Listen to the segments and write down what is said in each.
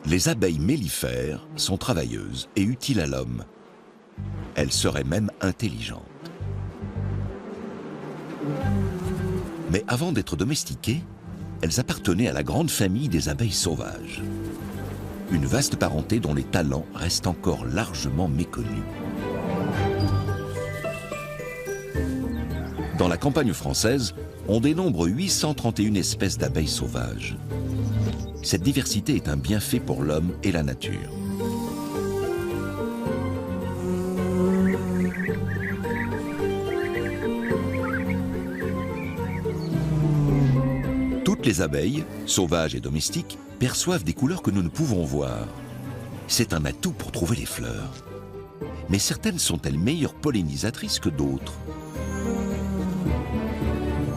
Les abeilles mellifères sont travailleuses et utiles à l'homme. Elles seraient même intelligentes. Mais avant d'être domestiquées, elles appartenaient à la grande famille des abeilles sauvages. Une vaste parenté dont les talents restent encore largement méconnus. Dans la campagne française, on dénombre 831 espèces d'abeilles sauvages. Cette diversité est un bienfait pour l'homme et la nature. Toutes les abeilles, sauvages et domestiques, perçoivent des couleurs que nous ne pouvons voir. C'est un atout pour trouver les fleurs. Mais certaines sont-elles meilleures pollinisatrices que d'autres?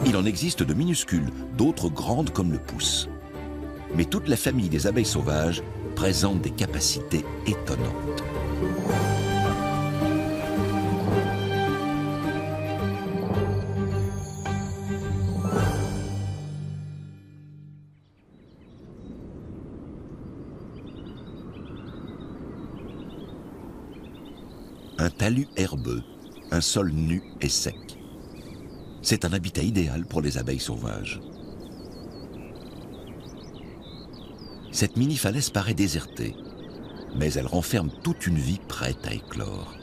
Il en existe de minuscules, d'autres grandes comme le pouce. Mais toute la famille des abeilles sauvages présente des capacités étonnantes. Un talus herbeux, un sol nu et sec. C'est un habitat idéal pour les abeilles sauvages. Cette mini-falaise paraît désertée, mais elle renferme toute une vie prête à éclore.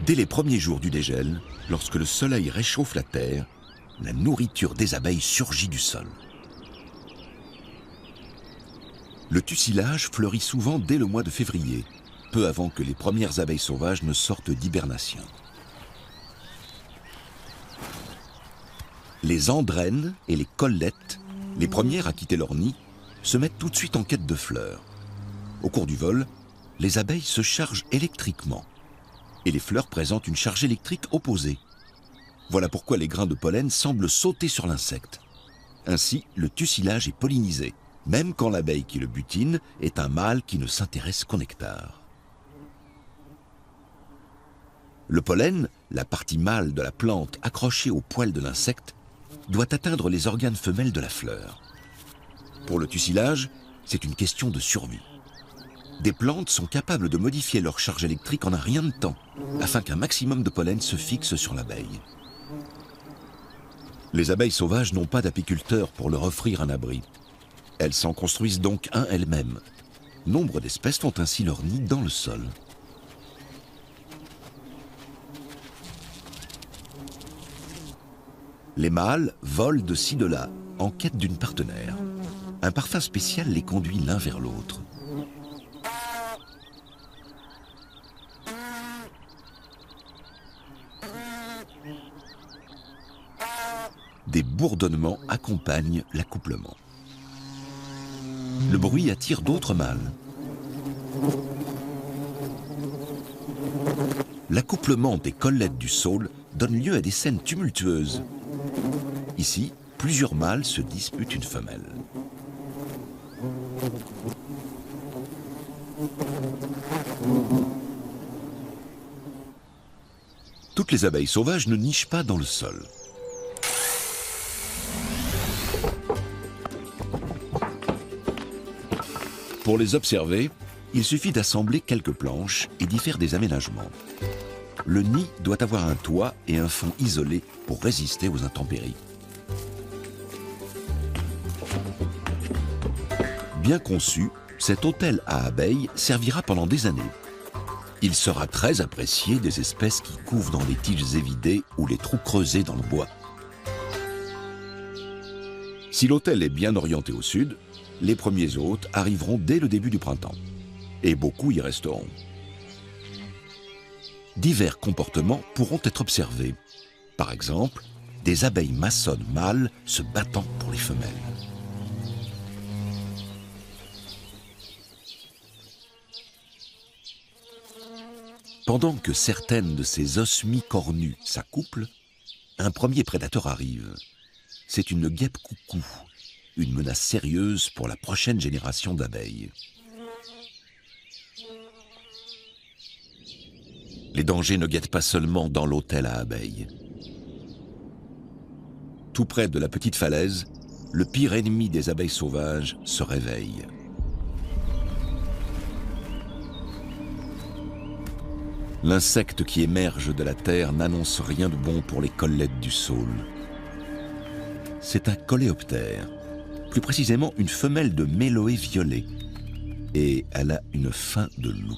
Dès les premiers jours du dégel, lorsque le soleil réchauffe la terre, la nourriture des abeilles surgit du sol. Le tussilage fleurit souvent dès le mois de février, peu avant que les premières abeilles sauvages ne sortent d'hibernation. Les andrènes et les collettes, les premières à quitter leur nid, se mettent tout de suite en quête de fleurs. Au cours du vol, les abeilles se chargent électriquement et les fleurs présentent une charge électrique opposée. Voilà pourquoi les grains de pollen semblent sauter sur l'insecte. Ainsi, le tussilage est pollinisé, même quand l'abeille qui le butine est un mâle qui ne s'intéresse qu'au nectar. Le pollen, la partie mâle de la plante accrochée au poil de l'insecte, doit atteindre les organes femelles de la fleur. Pour le tussilage, c'est une question de survie. Des plantes sont capables de modifier leur charge électrique en un rien de temps, afin qu'un maximum de pollen se fixe sur l'abeille. Les abeilles sauvages n'ont pas d'apiculteurs pour leur offrir un abri. Elles s'en construisent donc un elles-mêmes. Nombre d'espèces font ainsi leur nid dans le sol. Les mâles volent de ci de là, en quête d'une partenaire. Un parfum spécial les conduit l'un vers l'autre. Des bourdonnements accompagnent l'accouplement. Le bruit attire d'autres mâles. L'accouplement des collettes du saule donne lieu à des scènes tumultueuses. Ici, plusieurs mâles se disputent une femelle. Toutes les abeilles sauvages ne nichent pas dans le sol. Pour les observer, il suffit d'assembler quelques planches et d'y faire des aménagements. Le nid doit avoir un toit et un fond isolé pour résister aux intempéries. Bien conçu, cet hôtel à abeilles servira pendant des années. Il sera très apprécié des espèces qui couvent dans les tiges évidées ou les trous creusés dans le bois. Si l'hôtel est bien orienté au sud, les premiers hôtes arriveront dès le début du printemps. Et beaucoup y resteront. Divers comportements pourront être observés. Par exemple, des abeilles maçonnes mâles se battant pour les femelles. Pendant que certaines de ces osmies cornues s'accouplent, un premier prédateur arrive. C'est une guêpe coucou, une menace sérieuse pour la prochaine génération d'abeilles. Les dangers ne guettent pas seulement dans l'hôtel à abeilles. Tout près de la petite falaise, le pire ennemi des abeilles sauvages se réveille. L'insecte qui émerge de la terre n'annonce rien de bon pour les collettes du saule. C'est un coléoptère, plus précisément une femelle de méloée violet, et elle a une faim de loup.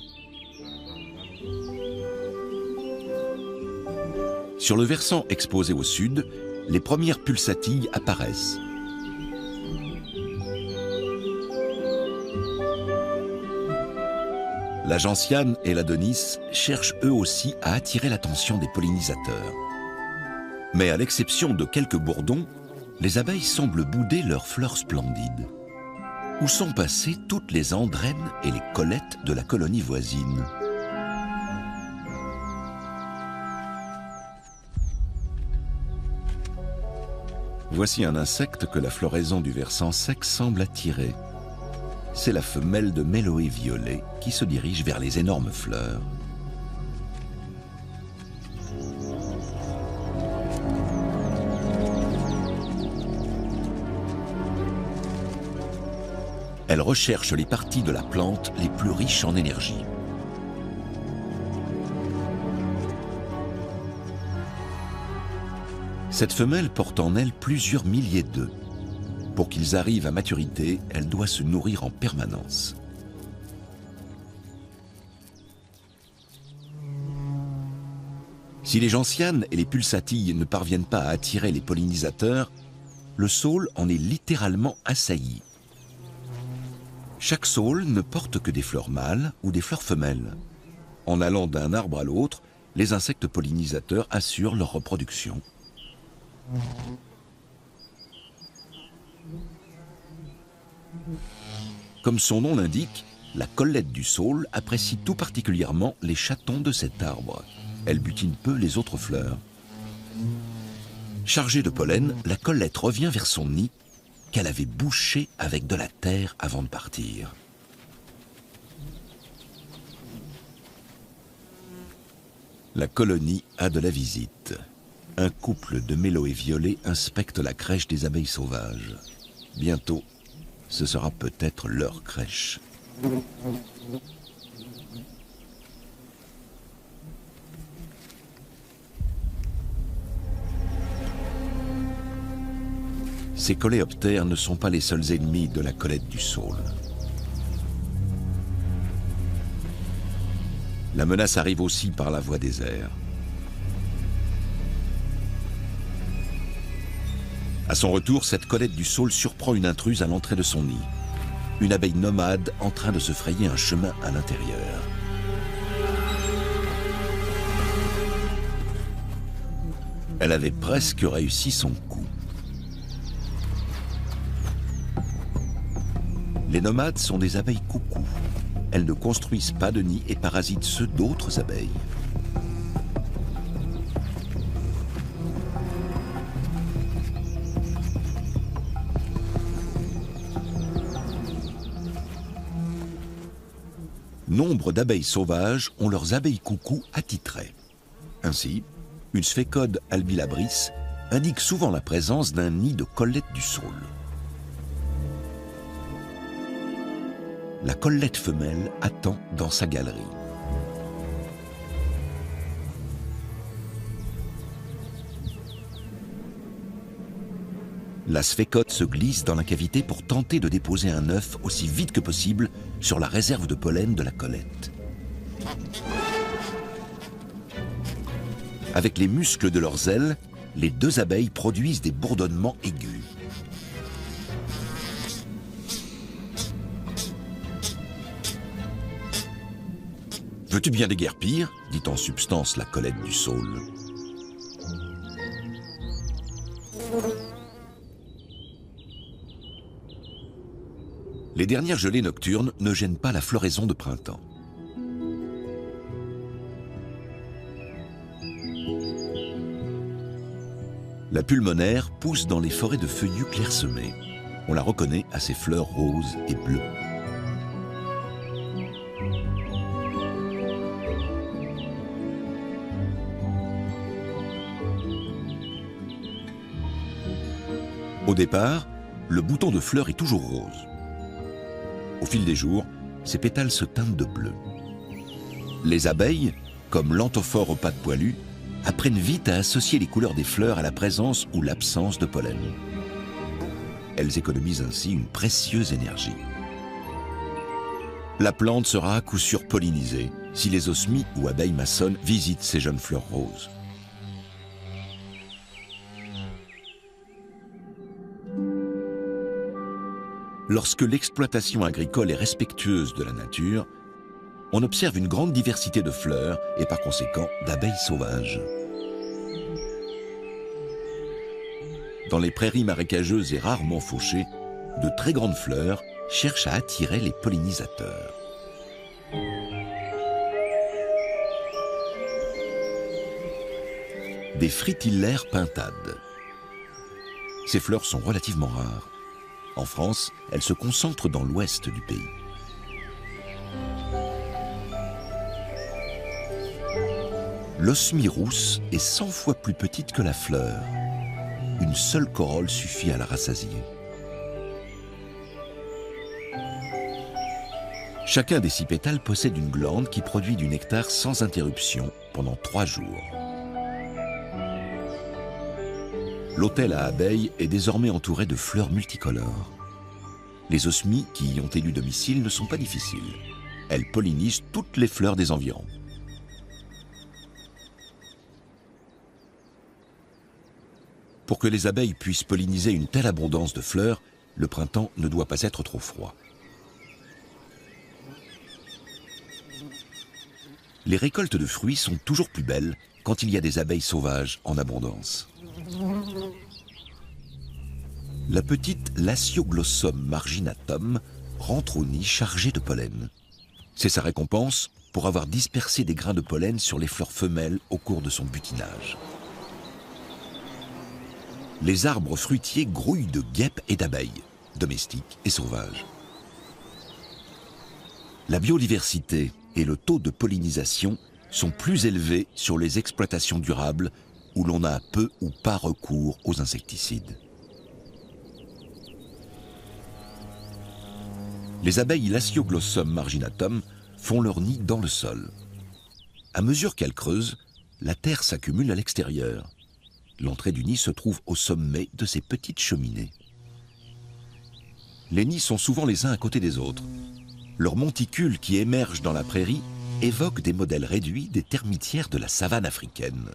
Sur le versant exposé au sud, les premières pulsatilles apparaissent. La gentiane et l'adonis cherchent eux aussi à attirer l'attention des pollinisateurs. Mais à l'exception de quelques bourdons, les abeilles semblent bouder leurs fleurs splendides. Où sont passées toutes les andrènes et les collettes de la colonie voisine? Voici un insecte que la floraison du versant sec semble attirer. C'est la femelle de méloée violet qui se dirige vers les énormes fleurs. Elle recherche les parties de la plante les plus riches en énergie. Cette femelle porte en elle plusieurs milliers d'œufs. Pour qu'ils arrivent à maturité, elle doit se nourrir en permanence. Si les gentianes et les pulsatilles ne parviennent pas à attirer les pollinisateurs, le saule en est littéralement assailli. Chaque saule ne porte que des fleurs mâles ou des fleurs femelles. En allant d'un arbre à l'autre, les insectes pollinisateurs assurent leur reproduction. Comme son nom l'indique, la collette du saule apprécie tout particulièrement les chatons de cet arbre. Elle butine peu les autres fleurs. Chargée de pollen, la collette revient vers son nid qu'elle avait bouché avec de la terre avant de partir. La colonie a de la visite. Un couple de méloées violets inspecte la crèche des abeilles sauvages. Bientôt, ce sera peut-être leur crèche. Ces coléoptères ne sont pas les seuls ennemis de la collette du saule. La menace arrive aussi par la voie des airs. À son retour, cette collette du saule surprend une intruse à l'entrée de son nid. Une abeille nomade en train de se frayer un chemin à l'intérieur. Elle avait presque réussi son coup. Les nomades sont des abeilles coucou. Elles ne construisent pas de nid et parasitent ceux d'autres abeilles. Nombre d'abeilles sauvages ont leurs abeilles coucou attitrées. Ainsi, une sphécode albilabris indique souvent la présence d'un nid de collette du saule. La collette femelle attend dans sa galerie. La sphécode se glisse dans la cavité pour tenter de déposer un œuf aussi vite que possible sur la réserve de pollen de la collette. Avec les muscles de leurs ailes, les deux abeilles produisent des bourdonnements aigus. « Veux-tu bien déguerpir » dit en substance la collette du saule. Les dernières gelées nocturnes ne gênent pas la floraison de printemps. La pulmonaire pousse dans les forêts de feuillus clairsemés. On la reconnaît à ses fleurs roses et bleues. Au départ, le bouton de fleur est toujours rose. Au fil des jours, ses pétales se teintent de bleu. Les abeilles, comme l'anthophore aux pattes poilues, apprennent vite à associer les couleurs des fleurs à la présence ou l'absence de pollen. Elles économisent ainsi une précieuse énergie. La plante sera à coup sûr pollinisée si les osmies ou abeilles maçonnes visitent ces jeunes fleurs roses. Lorsque l'exploitation agricole est respectueuse de la nature, on observe une grande diversité de fleurs et par conséquent d'abeilles sauvages. Dans les prairies marécageuses et rarement fauchées, de très grandes fleurs cherchent à attirer les pollinisateurs. Des fritillaires pintades. Ces fleurs sont relativement rares. En France, elles se concentrent dans l'ouest du pays. L'osmie rousse est 100 fois plus petite que la fleur. Une seule corolle suffit à la rassasier. Chacun des 6 pétales possède une glande qui produit du nectar sans interruption pendant 3 jours. L'autel à abeilles est désormais entouré de fleurs multicolores. Les osmies qui y ont élu domicile ne sont pas difficiles. Elles pollinisent toutes les fleurs des environs. Pour que les abeilles puissent polliniser une telle abondance de fleurs, le printemps ne doit pas être trop froid. Les récoltes de fruits sont toujours plus belles quand il y a des abeilles sauvages en abondance. La petite Lasioglossum marginatum rentre au nid chargée de pollen. C'est sa récompense pour avoir dispersé des grains de pollen sur les fleurs femelles au cours de son butinage. Les arbres fruitiers grouillent de guêpes et d'abeilles, domestiques et sauvages. La biodiversité et le taux de pollinisation sont plus élevés sur les exploitations durables où l'on a peu ou pas recours aux insecticides. Les abeilles Lasioglossum marginatum font leur nid dans le sol. À mesure qu'elles creusent, la terre s'accumule à l'extérieur. L'entrée du nid se trouve au sommet de ces petites cheminées. Les nids sont souvent les uns à côté des autres. Leurs monticules qui émergent dans la prairie évoquent des modèles réduits des termitières de la savane africaine.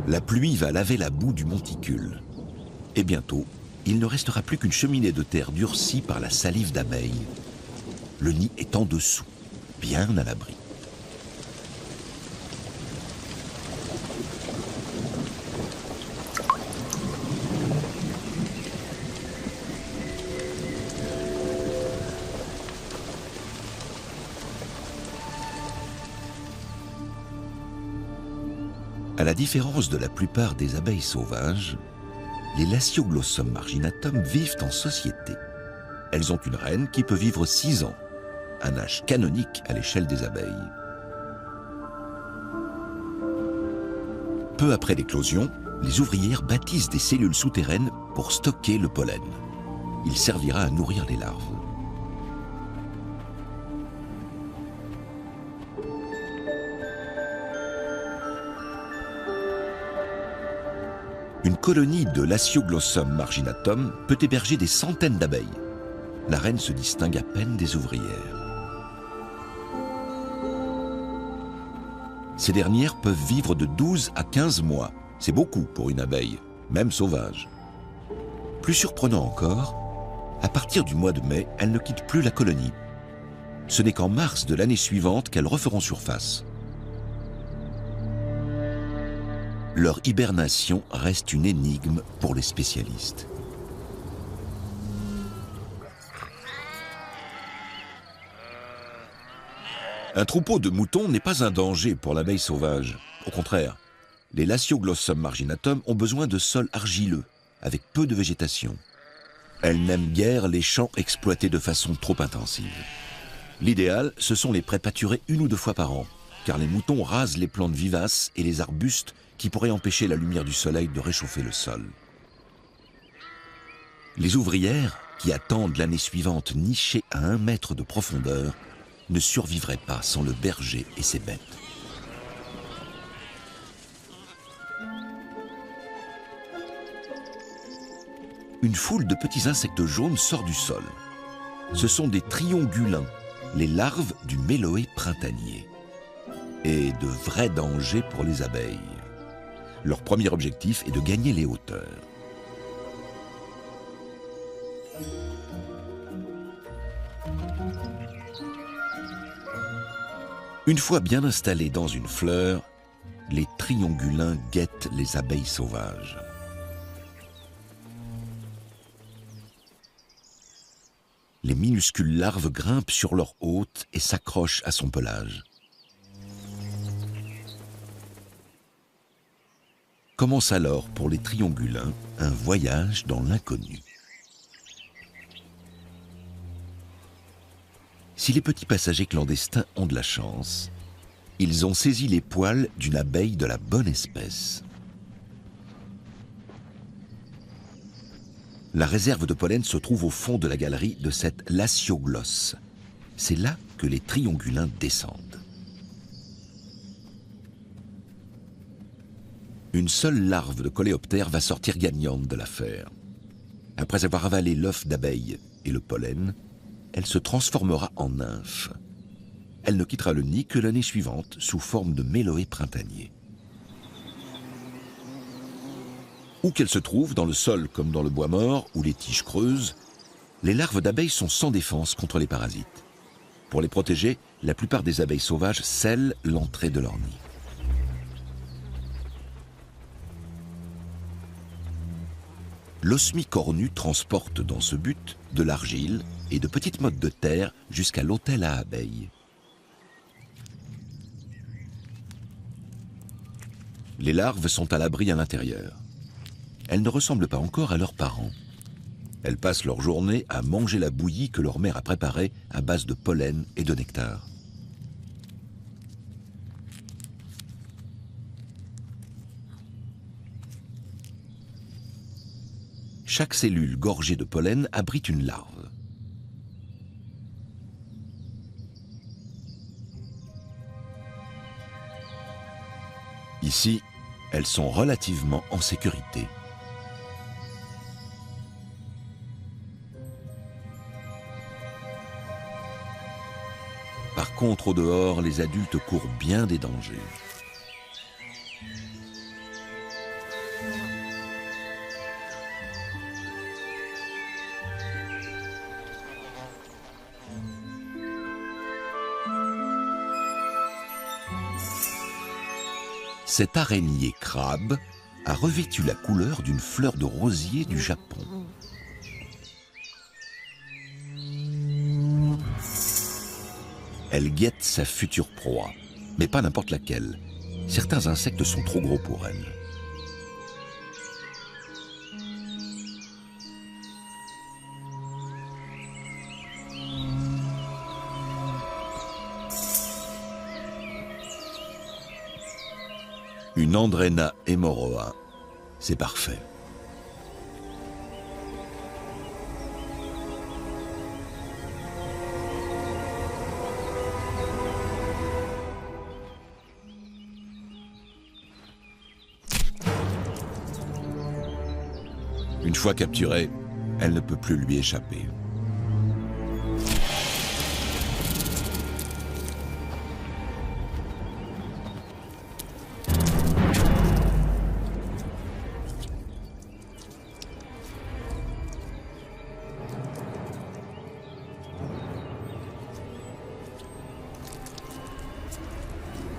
La pluie va laver la boue du monticule. Et bientôt, il ne restera plus qu'une cheminée de terre durcie par la salive d'abeilles. Le nid est en dessous, bien à l'abri. À la différence de la plupart des abeilles sauvages, les Lasioglossum marginatum vivent en société. Elles ont une reine qui peut vivre 6 ans, un âge canonique à l'échelle des abeilles. Peu après l'éclosion, les ouvrières bâtissent des cellules souterraines pour stocker le pollen. Il servira à nourrir les larves. Une colonie de Lasioglossum marginatum peut héberger des centaines d'abeilles. La reine se distingue à peine des ouvrières. Ces dernières peuvent vivre de 12 à 15 mois. C'est beaucoup pour une abeille, même sauvage. Plus surprenant encore, à partir du mois de mai, elles ne quittent plus la colonie. Ce n'est qu'en mars de l'année suivante qu'elles referont surface. Leur hibernation reste une énigme pour les spécialistes. Un troupeau de moutons n'est pas un danger pour l'abeille sauvage. Au contraire, les Lasioglossum marginatum ont besoin de sols argileux, avec peu de végétation. Elles n'aiment guère les champs exploités de façon trop intensive. L'idéal, ce sont les prés pâturés 1 ou 2 fois par an, car les moutons rasent les plantes vivaces et les arbustes qui pourraient empêcher la lumière du soleil de réchauffer le sol. Les ouvrières, qui attendent l'année suivante nichées à 1 mètre de profondeur, ne survivraient pas sans le berger et ses bêtes. Une foule de petits insectes jaunes sort du sol. Ce sont des triongulins, les larves du méloé printanier. Et de vrais dangers pour les abeilles. Leur premier objectif est de gagner les hauteurs. Une fois bien installés dans une fleur, les triongulins guettent les abeilles sauvages. Les minuscules larves grimpent sur leur hôte et s'accrochent à son pelage. Commence alors pour les triongulins un voyage dans l'inconnu. Si les petits passagers clandestins ont de la chance, ils ont saisi les poils d'une abeille de la bonne espèce. La réserve de pollen se trouve au fond de la galerie de cette lasioglosse. C'est là que les triongulins descendent. Une seule larve de coléoptère va sortir gagnante de l'affaire. Après avoir avalé l'œuf d'abeille et le pollen, elle se transformera en nymphe. Elle ne quittera le nid que l'année suivante sous forme de méloé printanier. Où qu'elles se trouvent, dans le sol comme dans le bois mort ou les tiges creuses, les larves d'abeilles sont sans défense contre les parasites. Pour les protéger, la plupart des abeilles sauvages scellent l'entrée de leur nid. L'osmie cornue transporte dans ce but de l'argile et de petites mottes de terre jusqu'à l'hôtel à abeilles. Les larves sont à l'abri à l'intérieur. Elles ne ressemblent pas encore à leurs parents. Elles passent leur journée à manger la bouillie que leur mère a préparée à base de pollen et de nectar. Chaque cellule gorgée de pollen abrite une larve. Ici, elles sont relativement en sécurité. Par contre, au dehors, les adultes courent bien des dangers. Cette araignée crabe a revêtu la couleur d'une fleur de rosier du Japon. Elle guette sa future proie, mais pas n'importe laquelle. Certains insectes sont trop gros pour elle. Une Andrena hemorrhoa, c'est parfait. Une fois capturée, elle ne peut plus lui échapper.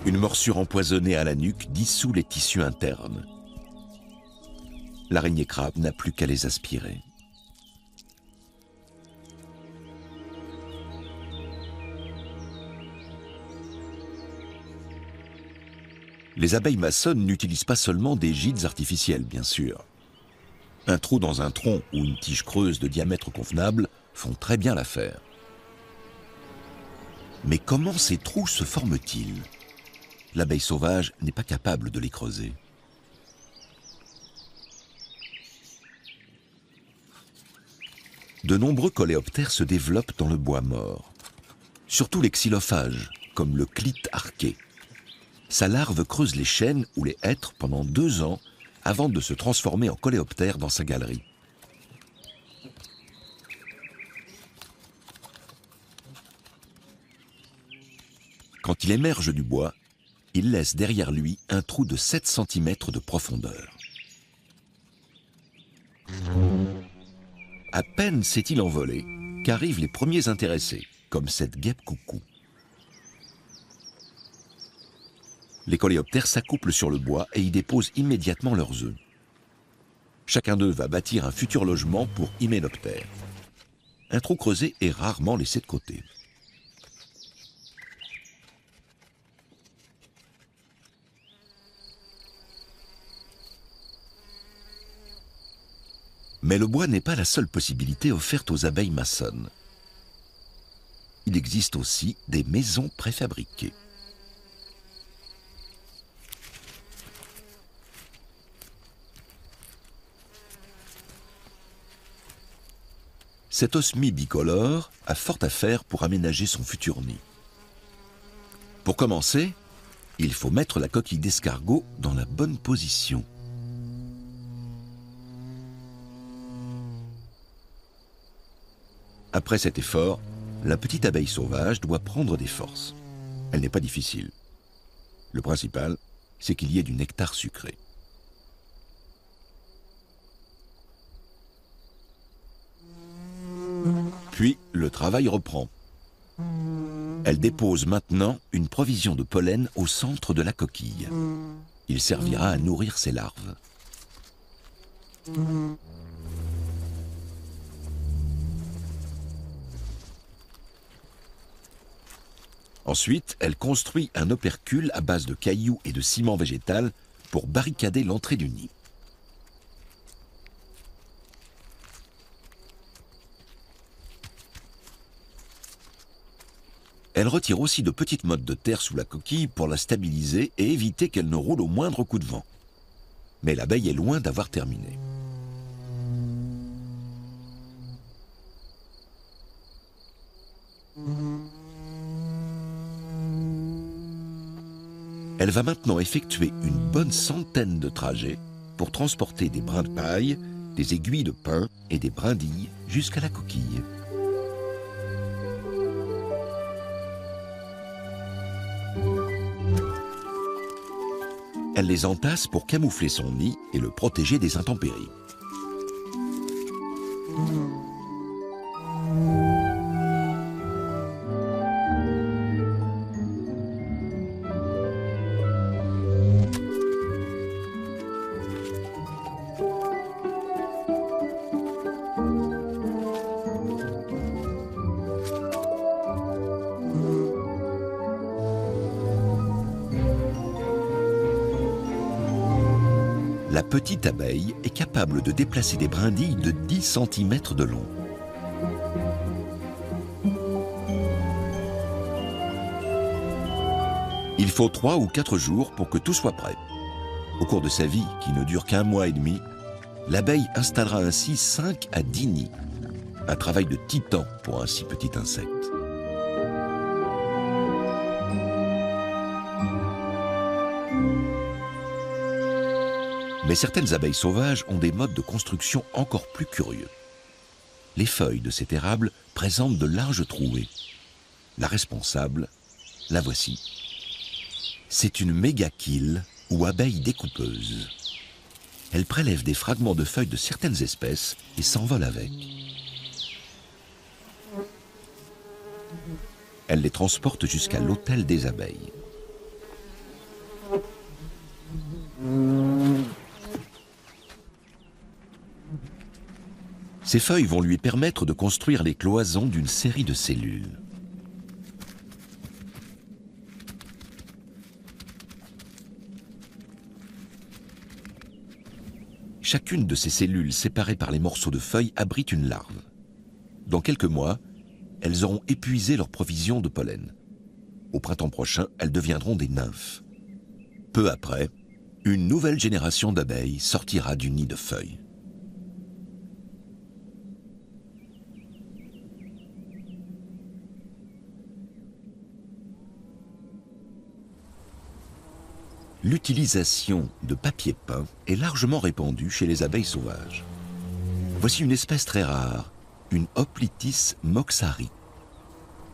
Une morsure empoisonnée à la nuque dissout les tissus internes. L'araignée crabe n'a plus qu'à les aspirer. Les abeilles maçonnes n'utilisent pas seulement des gîtes artificiels, bien sûr. Un trou dans un tronc ou une tige creuse de diamètre convenable font très bien l'affaire. Mais comment ces trous se forment-ils ? l'abeille sauvage n'est pas capable de les creuser. De nombreux coléoptères se développent dans le bois mort. Surtout les xylophages, comme le clite arqué. Sa larve creuse les chênes ou les hêtres pendant 2 ans avant de se transformer en coléoptère dans sa galerie. Quand il émerge du bois, il laisse derrière lui un trou de 7 cm de profondeur. À peine s'est-il envolé qu'arrivent les premiers intéressés, comme cette guêpe coucou. Les coléoptères s'accouplent sur le bois et y déposent immédiatement leurs œufs. Chacun d'eux va bâtir un futur logement pour hyménoptères. Un trou creusé est rarement laissé de côté. Mais le bois n'est pas la seule possibilité offerte aux abeilles maçonnes. Il existe aussi des maisons préfabriquées. Cette osmie bicolore a fort à faire pour aménager son futur nid. Pour commencer, il faut mettre la coquille d'escargot dans la bonne position. Après cet effort, la petite abeille sauvage doit prendre des forces. Elle n'est pas difficile. Le principal, c'est qu'il y ait du nectar sucré. Puis, le travail reprend. Elle dépose maintenant une provision de pollen au centre de la coquille. Il servira à nourrir ses larves. Ensuite, elle construit un opercule à base de cailloux et de ciment végétal pour barricader l'entrée du nid. Elle retire aussi de petites mottes de terre sous la coquille pour la stabiliser et éviter qu'elle ne roule au moindre coup de vent. Mais l'abeille est loin d'avoir terminé. Elle va maintenant effectuer une bonne centaine de trajets pour transporter des brins de paille, des aiguilles de pin et des brindilles jusqu'à la coquille. Elle les entasse pour camoufler son nid et le protéger des intempéries. La petite abeille est capable de déplacer des brindilles de 10 cm de long. Il faut 3 ou 4 jours pour que tout soit prêt. Au cours de sa vie, qui ne dure qu'1 mois et demi, l'abeille installera ainsi 5 à 10 nids. Un travail de titan pour un si petit insecte. Mais certaines abeilles sauvages ont des modes de construction encore plus curieux. Les feuilles de cet érable présentent de larges trouées. La responsable, la voici. C'est une mégachile ou abeille découpeuse. Elle prélève des fragments de feuilles de certaines espèces et s'envole avec. Elle les transporte jusqu'à l'hôtel des abeilles. Ces feuilles vont lui permettre de construire les cloisons d'une série de cellules. Chacune de ces cellules séparées par les morceaux de feuilles abrite une larve. Dans quelques mois, elles auront épuisé leur provision de pollen. Au printemps prochain, elles deviendront des nymphes. Peu après, une nouvelle génération d'abeilles sortira du nid de feuilles. L'utilisation de papier peint est largement répandue chez les abeilles sauvages. Voici une espèce très rare, une Hoplitis moxari.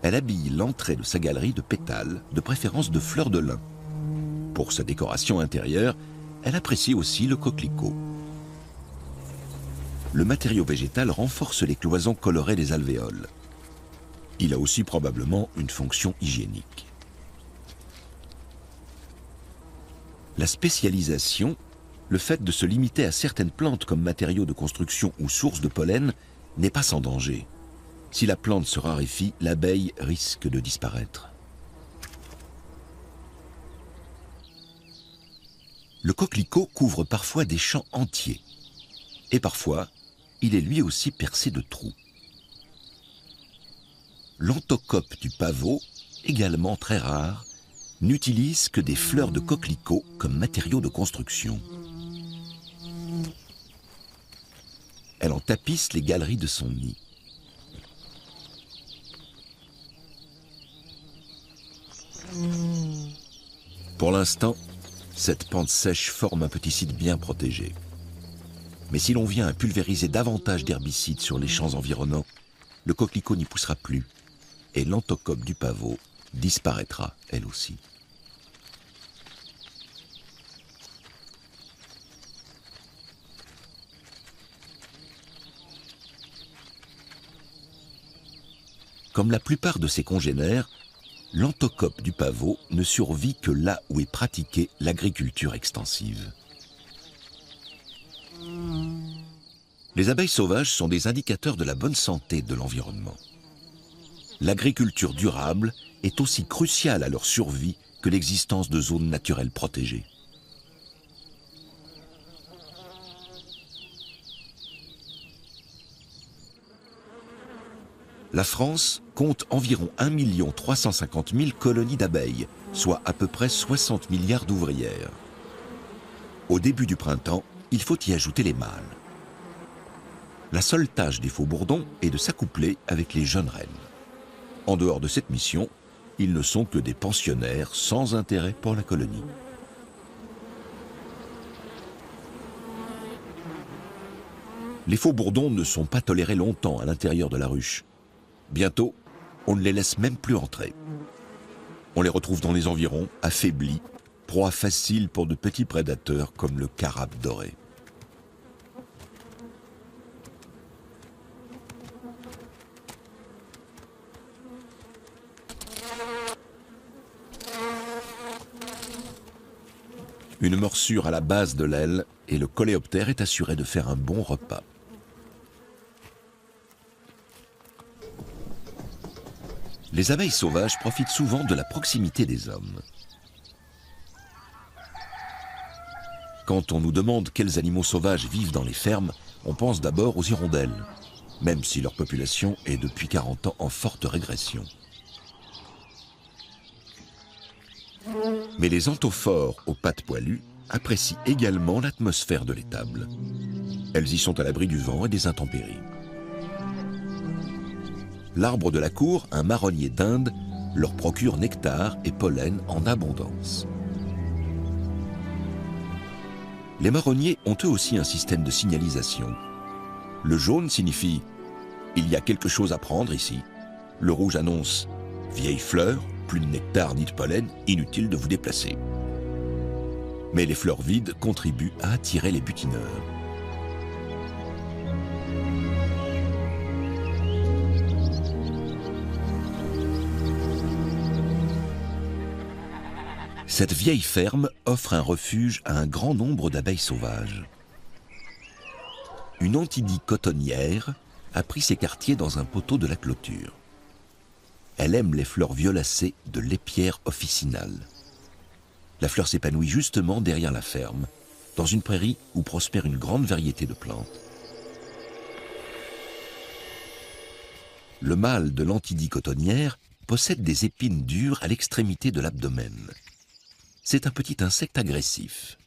Elle habille l'entrée de sa galerie de pétales, de préférence de fleurs de lin. Pour sa décoration intérieure, elle apprécie aussi le coquelicot. Le matériau végétal renforce les cloisons colorées des alvéoles. Il a aussi probablement une fonction hygiénique. La spécialisation, le fait de se limiter à certaines plantes comme matériaux de construction ou source de pollen, n'est pas sans danger. Si la plante se raréfie, l'abeille risque de disparaître. Le coquelicot couvre parfois des champs entiers. Et parfois, il est lui aussi percé de trous. L'anthocope du pavot, également très rare, n'utilise que des fleurs de coquelicot comme matériau de construction. Elle en tapisse les galeries de son nid. Pour l'instant, cette pente sèche forme un petit site bien protégé. Mais si l'on vient à pulvériser davantage d'herbicides sur les champs environnants, le coquelicot n'y poussera plus et l'anthocope du pavot disparaîtra elle aussi. Comme la plupart de ses congénères, l'anthocope du pavot ne survit que là où est pratiquée l'agriculture extensive. Les abeilles sauvages sont des indicateurs de la bonne santé de l'environnement. L'agriculture durable est aussi cruciale à leur survie que l'existence de zones naturelles protégées. La France compte environ 1 350 000 colonies d'abeilles, soit à peu près 60 milliards d'ouvrières. Au début du printemps, il faut y ajouter les mâles. La seule tâche des faux-bourdons est de s'accoupler avec les jeunes reines. En dehors de cette mission, ils ne sont que des pensionnaires sans intérêt pour la colonie. Les faux-bourdons ne sont pas tolérés longtemps à l'intérieur de la ruche. Bientôt, on ne les laisse même plus entrer. On les retrouve dans les environs, affaiblis, proie facile pour de petits prédateurs comme le carabe doré. Une morsure à la base de l'aile et le coléoptère est assuré de faire un bon repas. Les abeilles sauvages profitent souvent de la proximité des hommes. Quand on nous demande quels animaux sauvages vivent dans les fermes, on pense d'abord aux hirondelles, même si leur population est depuis 40 ans en forte régression. Mais les anthophores aux pattes poilues apprécient également l'atmosphère de l'étable. Elles y sont à l'abri du vent et des intempéries. L'arbre de la cour, un marronnier d'Inde, leur procure nectar et pollen en abondance. Les marronniers ont eux aussi un système de signalisation. Le jaune signifie « il y a quelque chose à prendre ici ». Le rouge annonce « vieille fleur, plus de nectar ni de pollen, inutile de vous déplacer ». Mais les fleurs vides contribuent à attirer les butineurs. Cette vieille ferme offre un refuge à un grand nombre d'abeilles sauvages. Une Antidie cotonnière a pris ses quartiers dans un poteau de la clôture. Elle aime les fleurs violacées de l'épière officinale. La fleur s'épanouit justement derrière la ferme, dans une prairie où prospère une grande variété de plantes. Le mâle de l'Antidie cotonnière possède des épines dures à l'extrémité de l'abdomen. c'est un petit insecte agressif.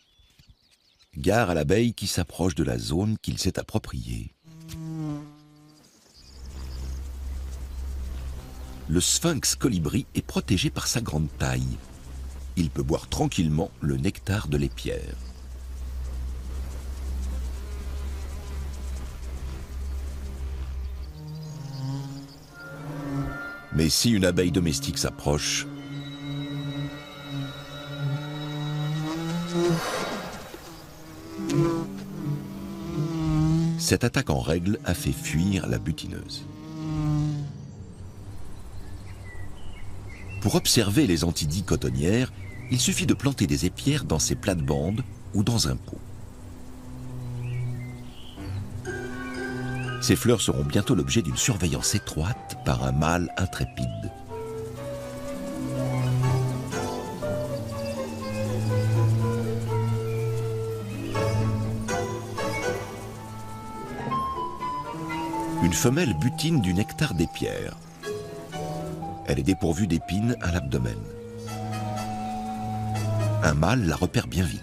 Gare à l'abeille qui s'approche de la zone qu'il s'est appropriée. Le sphinx colibri est protégé par sa grande taille. Il peut boire tranquillement le nectar de l'épierre. Mais si une abeille domestique s'approche, cette attaque en règle a fait fuir la butineuse. Pour observer les anthidies cotonnières, il suffit de planter des épierres dans ses plates-bandes ou dans un pot. Ces fleurs seront bientôt l'objet d'une surveillance étroite par un mâle intrépide. Une femelle butine du nectar des pierres. Elle est dépourvue d'épines à l'abdomen. Un mâle la repère bien vite.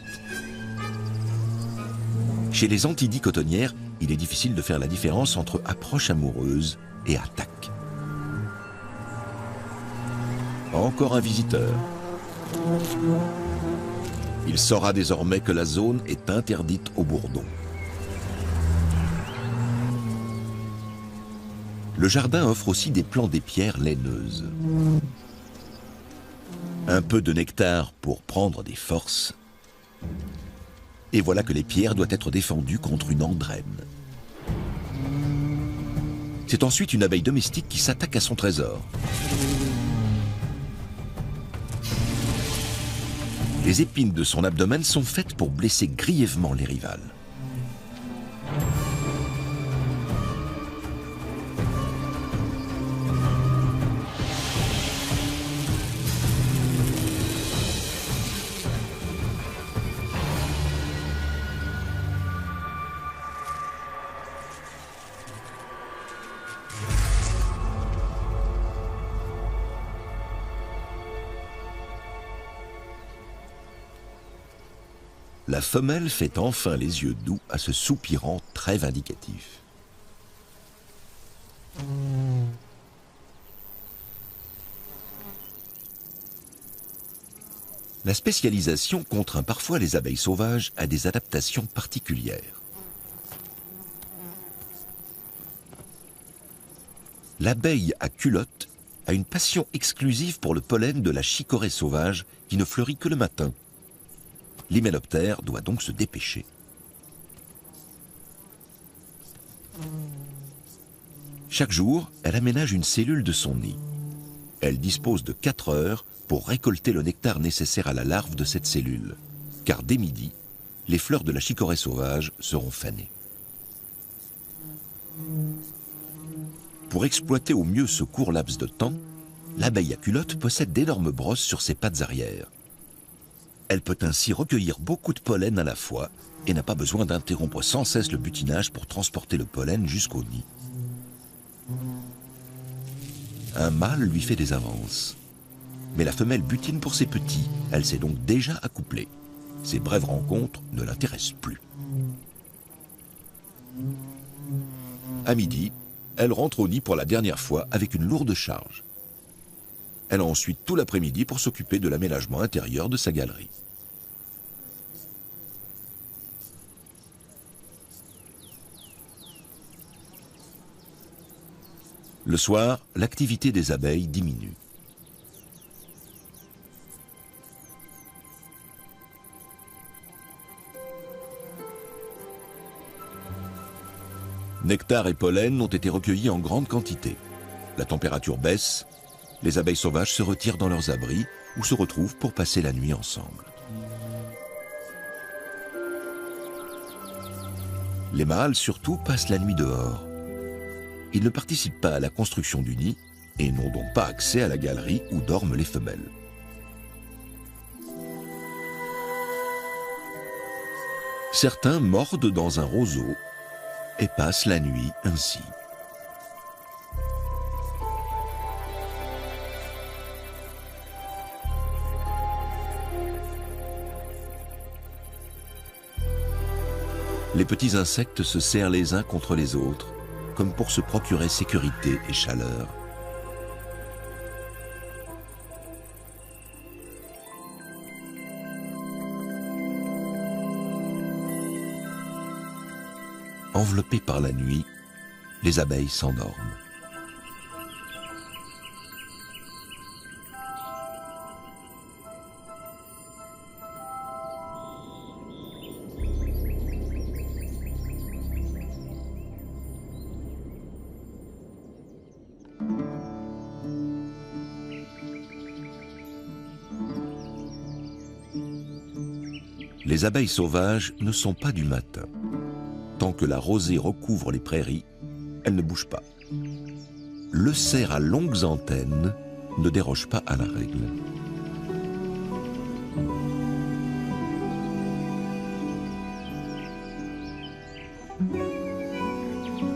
Chez les anthidies cotonnières, il est difficile de faire la différence entre approche amoureuse et attaque. Encore un visiteur. Il saura désormais que la zone est interdite aux bourdons. Le jardin offre aussi des plants d'épierres laineuses. Un peu de nectar pour prendre des forces. Et voilà que l'épierre doit être défendue contre une andrène. C'est ensuite une abeille domestique qui s'attaque à son trésor. Les épines de son abdomen sont faites pour blesser grièvement les rivales. La femelle fait enfin les yeux doux à ce soupirant très vindicatif. La spécialisation contraint parfois les abeilles sauvages à des adaptations particulières. L'abeille à culotte a une passion exclusive pour le pollen de la chicorée sauvage qui ne fleurit que le matin. L'hyménoptère doit donc se dépêcher. Chaque jour, elle aménage une cellule de son nid. Elle dispose de 4 heures pour récolter le nectar nécessaire à la larve de cette cellule, car dès midi, les fleurs de la chicorée sauvage seront fanées. Pour exploiter au mieux ce court laps de temps, l'abeille à culotte possède d'énormes brosses sur ses pattes arrière. Elle peut ainsi recueillir beaucoup de pollen à la fois et n'a pas besoin d'interrompre sans cesse le butinage pour transporter le pollen jusqu'au nid. Un mâle lui fait des avances. Mais la femelle butine pour ses petits, elle s'est donc déjà accouplée. Ces brèves rencontres ne l'intéressent plus. À midi, elle rentre au nid pour la dernière fois avec une lourde charge. Elle a ensuite tout l'après-midi pour s'occuper de l'aménagement intérieur de sa galerie. Le soir, l'activité des abeilles diminue. Nectar et pollen ont été recueillis en grande quantité. La température baisse, les abeilles sauvages se retirent dans leurs abris ou se retrouvent pour passer la nuit ensemble. Les mâles surtout passent la nuit dehors. Ils ne participent pas à la construction du nid et n'ont donc pas accès à la galerie où dorment les femelles. Certains mordent dans un roseau et passent la nuit ainsi. Les petits insectes se serrent les uns contre les autres, comme pour se procurer sécurité et chaleur. Enveloppées par la nuit, les abeilles s'endorment. Les abeilles sauvages ne sont pas du matin. Tant que la rosée recouvre les prairies, elles ne bougent pas. Le cerf à longues antennes ne déroge pas à la règle.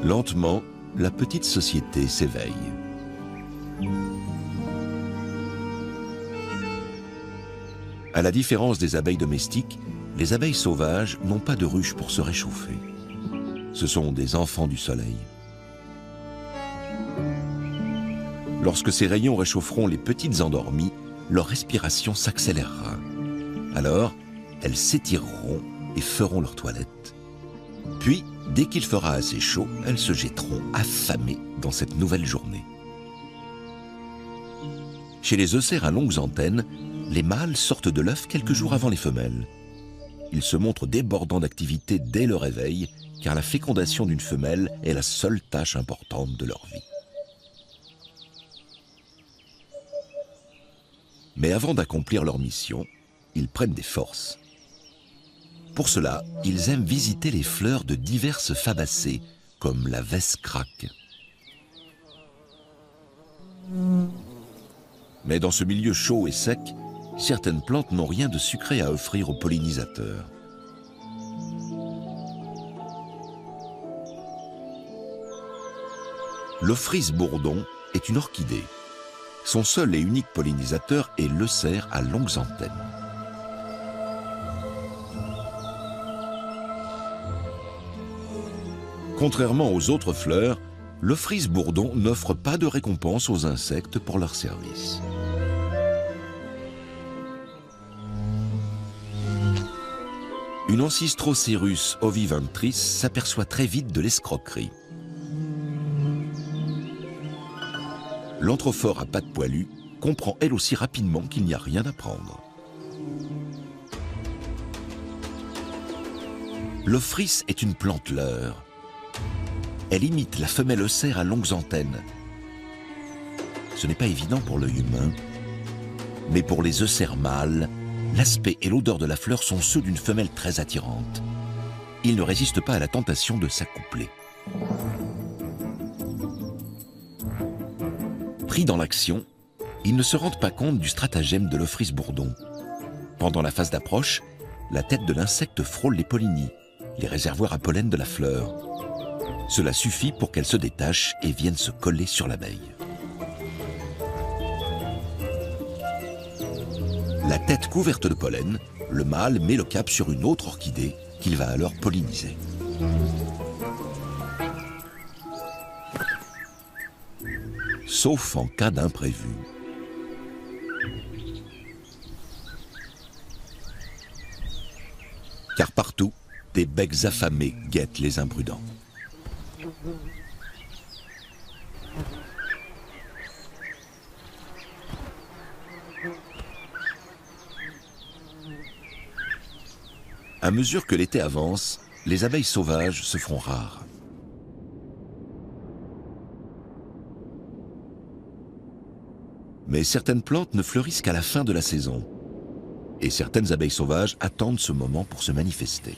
Lentement, la petite société s'éveille. À la différence des abeilles domestiques, les abeilles sauvages n'ont pas de ruche pour se réchauffer. Ce sont des enfants du soleil. Lorsque ces rayons réchaufferont les petites endormies, leur respiration s'accélérera. Alors, elles s'étireront et feront leur toilette. Puis, dès qu'il fera assez chaud, elles se jetteront affamées dans cette nouvelle journée. Chez les eucères à longues antennes, les mâles sortent de l'œuf quelques jours avant les femelles. Ils se montrent débordants d'activité dès le réveil, car la fécondation d'une femelle est la seule tâche importante de leur vie. Mais avant d'accomplir leur mission, ils prennent des forces. Pour cela, ils aiment visiter les fleurs de diverses fabacées, comme la vescraque. Mais dans ce milieu chaud et sec, certaines plantes n'ont rien de sucré à offrir aux pollinisateurs. L'Ophrys bourdon est une orchidée. Son seul et unique pollinisateur est le cerf à longues antennes. Contrairement aux autres fleurs, l'Ophrys bourdon n'offre pas de récompense aux insectes pour leur service. Une Ancystrocerus oviventris s'aperçoit très vite de l'escroquerie. L'anthrophore à pattes poilues comprend elle aussi rapidement qu'il n'y a rien à prendre. L'Ophrys est une plante leurre. Elle imite la femelle eucère à longues antennes. Ce n'est pas évident pour l'œil humain, mais pour les eucères mâles, l'aspect et l'odeur de la fleur sont ceux d'une femelle très attirante. Ils ne résistent pas à la tentation de s'accoupler. Pris dans l'action, ils ne se rendent pas compte du stratagème de l'Ophrys bourdon. Pendant la phase d'approche, la tête de l'insecte frôle les pollinies, les réservoirs à pollen de la fleur. Cela suffit pour qu'elle se détache et vienne se coller sur l'abeille. La tête couverte de pollen, le mâle met le cap sur une autre orchidée qu'il va alors polliniser. Sauf en cas d'imprévu. Car partout, des becs affamés guettent les imprudents. À mesure que l'été avance, les abeilles sauvages se feront rares. Mais certaines plantes ne fleurissent qu'à la fin de la saison. Et certaines abeilles sauvages attendent ce moment pour se manifester.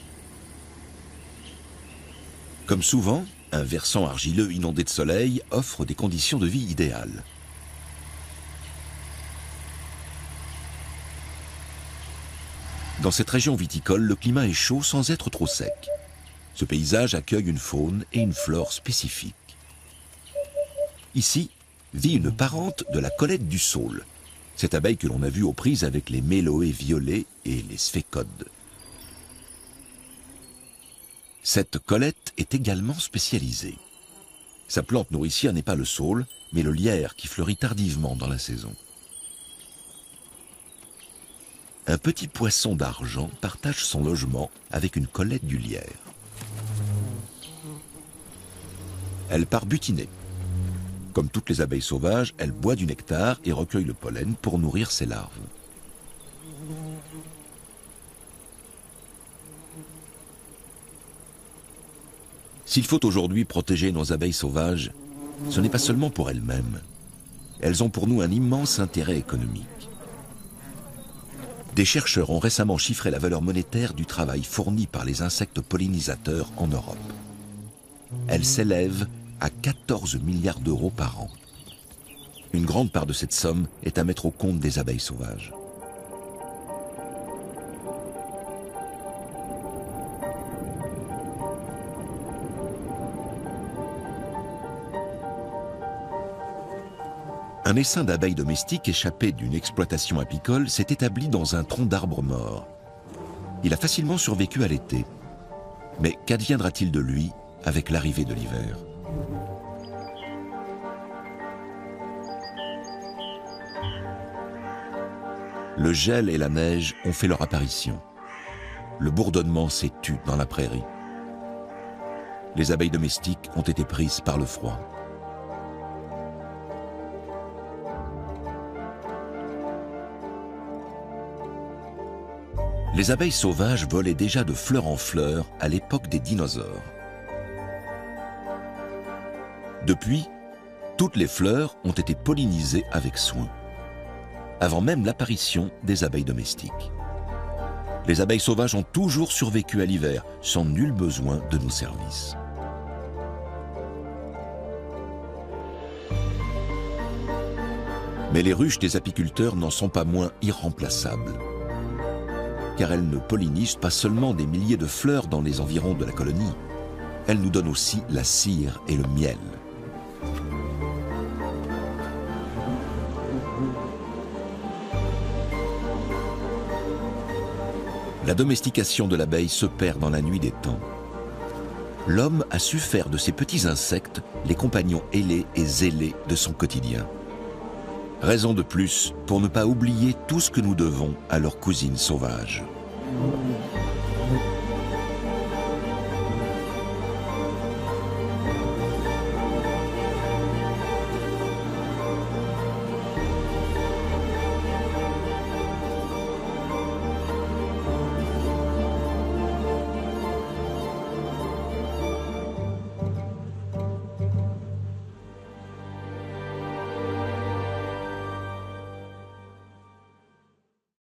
Comme souvent, un versant argileux inondé de soleil offre des conditions de vie idéales. Dans cette région viticole, le climat est chaud sans être trop sec. Ce paysage accueille une faune et une flore spécifiques. Ici vit une parente de la collette du saule, cette abeille que l'on a vue aux prises avec les méloées violets et les sphécodes. Cette Colette est également spécialisée. Sa plante nourricière n'est pas le saule, mais le lierre qui fleurit tardivement dans la saison. Un petit poisson d'argent partage son logement avec une Colette du lierre. Elle part butiner. Comme toutes les abeilles sauvages, elle boit du nectar et recueille le pollen pour nourrir ses larves. S'il faut aujourd'hui protéger nos abeilles sauvages, ce n'est pas seulement pour elles-mêmes. Elles ont pour nous un immense intérêt économique. Des chercheurs ont récemment chiffré la valeur monétaire du travail fourni par les insectes pollinisateurs en Europe. Elle s'élève à 14 milliards d'euros par an. Une grande part de cette somme est à mettre au compte des abeilles sauvages. Un essaim d'abeilles domestiques échappé d'une exploitation apicole s'est établi dans un tronc d'arbre mort. Il a facilement survécu à l'été. Mais qu'adviendra-t-il de lui avec l'arrivée de l'hiver ? Le gel et la neige ont fait leur apparition. Le bourdonnement s'est tu dans la prairie. Les abeilles domestiques ont été prises par le froid. Les abeilles sauvages volaient déjà de fleur en fleur à l'époque des dinosaures. Depuis, toutes les fleurs ont été pollinisées avec soin, avant même l'apparition des abeilles domestiques. Les abeilles sauvages ont toujours survécu à l'hiver, sans nul besoin de nos services. Mais les ruches des apiculteurs n'en sont pas moins irremplaçables, car elles ne pollinisent pas seulement des milliers de fleurs dans les environs de la colonie, elles nous donnent aussi la cire et le miel. La domestication de l'abeille se perd dans la nuit des temps. L'homme a su faire de ces petits insectes les compagnons ailés et zélés de son quotidien. Raison de plus pour ne pas oublier tout ce que nous devons à leurs cousines sauvages.